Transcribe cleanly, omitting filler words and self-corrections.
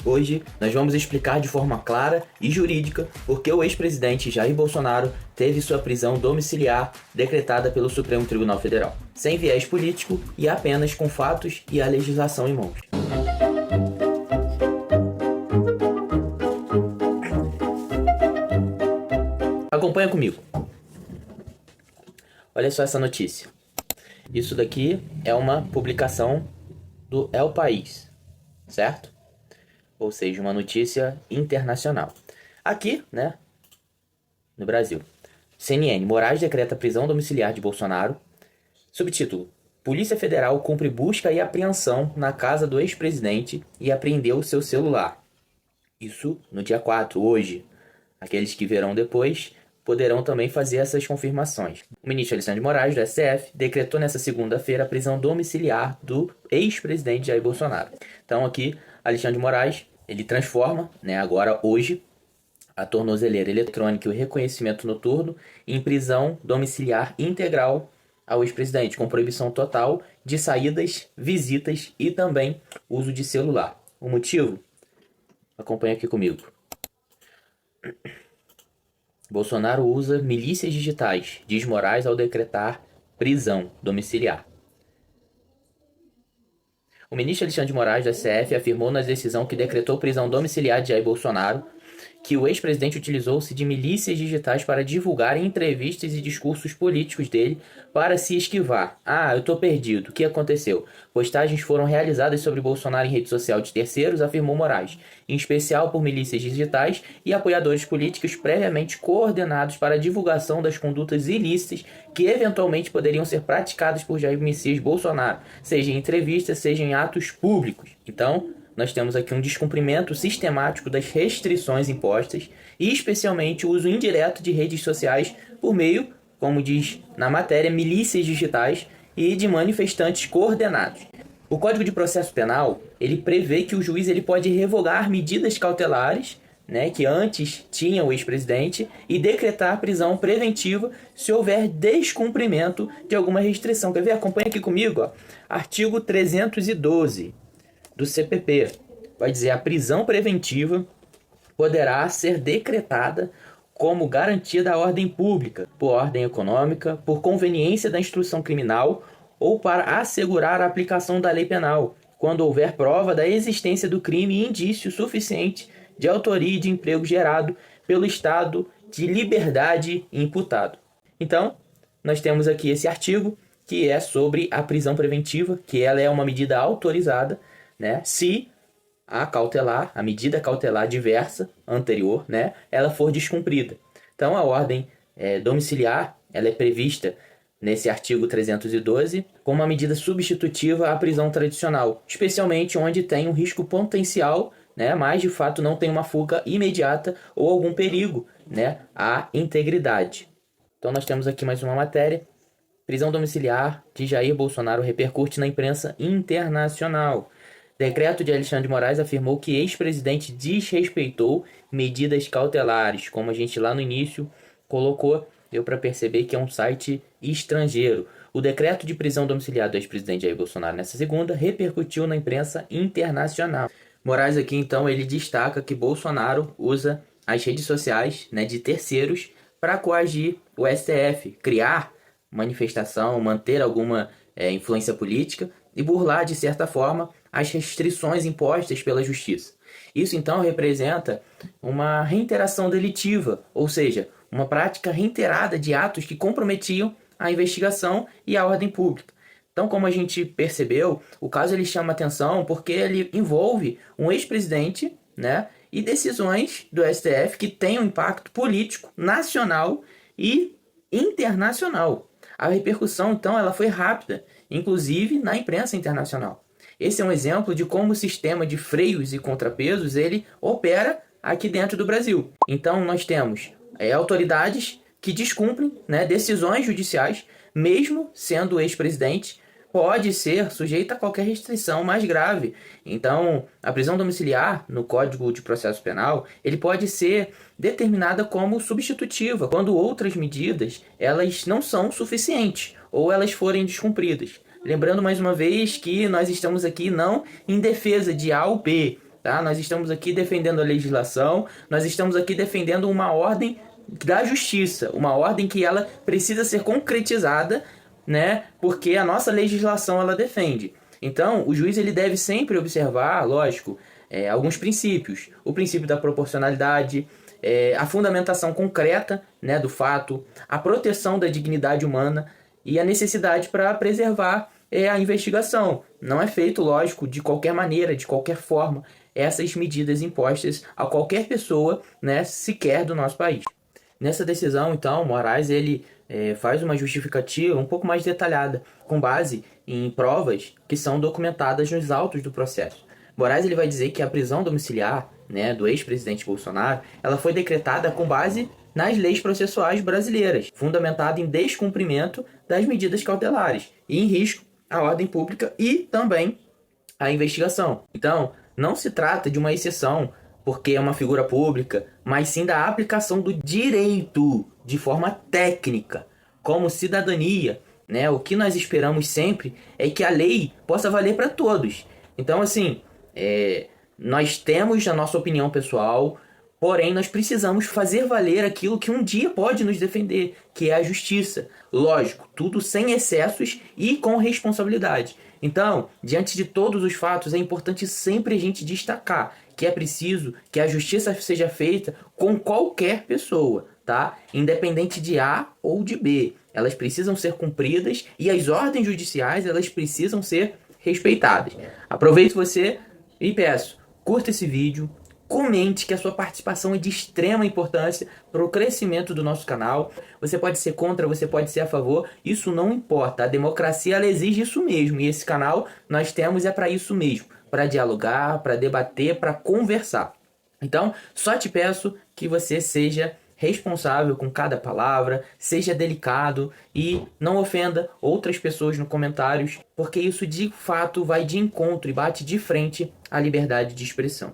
Hoje nós vamos explicar de forma clara e jurídica por que o ex-presidente Jair Bolsonaro teve sua prisão domiciliar decretada pelo Supremo Tribunal Federal, sem viés político e apenas com fatos e a legislação em mãos. Acompanha comigo. Olha só essa notícia. Isso daqui é uma publicação do El País, certo? Ou seja, uma notícia internacional. Aqui, né, no Brasil. CNN, Moraes decreta prisão domiciliar de Bolsonaro. Subtítulo: Polícia Federal cumpre busca e apreensão na casa do ex-presidente e apreendeu seu celular. Isso no dia 4, hoje. Aqueles que verão depois poderão também fazer essas confirmações. O ministro Alexandre de Moraes, do STF, decretou nesta segunda-feira a prisão domiciliar do ex-presidente Jair Bolsonaro. Então aqui, Alexandre de Moraes, ele transforma, né, agora hoje, a tornozeleira eletrônica e o reconhecimento noturno em prisão domiciliar integral ao ex-presidente, com proibição total de saídas, visitas e também uso de celular. O motivo? Acompanha aqui comigo. Bolsonaro usa milícias digitais, diz Moraes ao decretar prisão domiciliar. O ministro Alexandre de Moraes, do STF, afirmou na decisão que decretou prisão domiciliar de Jair Bolsonaro que o ex-presidente utilizou-se de milícias digitais para divulgar entrevistas e discursos políticos dele para se esquivar. Eu tô perdido. O que aconteceu? Postagens foram realizadas sobre Bolsonaro em rede social de terceiros, afirmou Moraes, em especial por milícias digitais e apoiadores políticos previamente coordenados para a divulgação das condutas ilícitas que eventualmente poderiam ser praticadas por Jair Messias Bolsonaro, seja em entrevistas, seja em atos públicos. Então, nós temos aqui um descumprimento sistemático das restrições impostas e especialmente o uso indireto de redes sociais por meio, como diz na matéria, milícias digitais e de manifestantes coordenados. O Código de Processo Penal, ele prevê que o juiz ele pode revogar medidas cautelares, né, que antes tinha o ex-presidente, e decretar prisão preventiva se houver descumprimento de alguma restrição. Quer ver? Acompanha aqui comigo, ó. Artigo 312 do CPP. Vai dizer: a prisão preventiva poderá ser decretada como garantia da ordem pública, por ordem econômica, por conveniência da instrução criminal ou para assegurar a aplicação da lei penal, quando houver prova da existência do crime e indício suficiente de autoria e de emprego gerado pelo estado de liberdade imputado. Então, nós temos aqui esse artigo que é sobre a prisão preventiva, que ela é uma medida autorizada, né, se a medida cautelar diversa, anterior, né, ela for descumprida. Então, a ordem domiciliar, ela é prevista nesse artigo 312 como uma medida substitutiva à prisão tradicional, especialmente onde tem um risco potencial, né, mas de fato não tem uma fuga imediata ou algum perigo, né, à integridade. Então, nós temos aqui mais uma matéria. Prisão domiciliar de Jair Bolsonaro repercute na imprensa internacional. Decreto de Alexandre de Moraes afirmou que ex-presidente desrespeitou medidas cautelares. Como a gente lá no início colocou, deu para perceber que é um site estrangeiro. O decreto de prisão domiciliar do ex-presidente Jair Bolsonaro nessa segunda repercutiu na imprensa internacional. Moraes aqui, então, ele destaca que Bolsonaro usa as redes sociais, né, de terceiros para coagir o STF, criar manifestação, manter alguma influência política e burlar, de certa forma, as restrições impostas pela justiça. Isso, então, representa uma reiteração delitiva, ou seja, uma prática reiterada de atos que comprometiam a investigação e a ordem pública. Então, como a gente percebeu, o caso ele chama atenção porque ele envolve um ex-presidente, né, e decisões do STF que têm um impacto político nacional e internacional. A repercussão, então, ela foi rápida, inclusive na imprensa internacional. Esse é um exemplo de como o sistema de freios e contrapesos ele opera aqui dentro do Brasil. Então, nós temos autoridades que descumprem, né, decisões judiciais, mesmo sendo o ex-presidente, pode ser sujeita a qualquer restrição mais grave. Então, a prisão domiciliar no Código de Processo Penal, ele pode ser determinada como substitutiva, quando outras medidas elas não são suficientes ou elas forem descumpridas. Lembrando mais uma vez que nós estamos aqui não em defesa de A ou B, tá? Nós estamos aqui defendendo a legislação, nós estamos aqui defendendo uma ordem da justiça, uma ordem que ela precisa ser concretizada, né? Porque a nossa legislação ela defende. Então, o juiz ele deve sempre observar, lógico, alguns princípios. O princípio da proporcionalidade, a fundamentação concreta, né, do fato, a proteção da dignidade humana e a necessidade para preservar a investigação. Não é feito, lógico, de qualquer maneira, de qualquer forma, essas medidas impostas a qualquer pessoa, né, sequer do nosso país. Nessa decisão, então, Moraes ele faz uma justificativa um pouco mais detalhada, com base em provas que são documentadas nos autos do processo. Moraes ele vai dizer que a prisão domiciliar, né, do ex-presidente Bolsonaro, ela foi decretada com base nas leis processuais brasileiras, fundamentada em descumprimento das medidas cautelares e em risco à ordem pública e também à investigação. Então, não se trata de uma exceção porque é uma figura pública, mas sim da aplicação do direito de forma técnica, como cidadania, né? O que nós esperamos sempre é que a lei possa valer para todos. Então, assim, nós temos a nossa opinião pessoal, porém nós precisamos fazer valer aquilo que um dia pode nos defender, que é a justiça. Lógico, tudo sem excessos e com responsabilidade. Então, diante de todos os fatos, é importante sempre a gente destacar que é preciso que a justiça seja feita com qualquer pessoa, tá? Independente de A ou de B. Elas precisam ser cumpridas e as ordens judiciais, elas precisam ser respeitadas. Aproveito você e peço, curta esse vídeo, comente que a sua participação é de extrema importância para o crescimento do nosso canal. Você pode ser contra, você pode ser a favor, isso não importa. A democracia ela exige isso mesmo e esse canal nós temos para isso mesmo, para dialogar, para debater, para conversar. Então, só te peço que você seja responsável com cada palavra, seja delicado e não ofenda outras pessoas nos comentários, porque isso de fato vai de encontro e bate de frente à liberdade de expressão.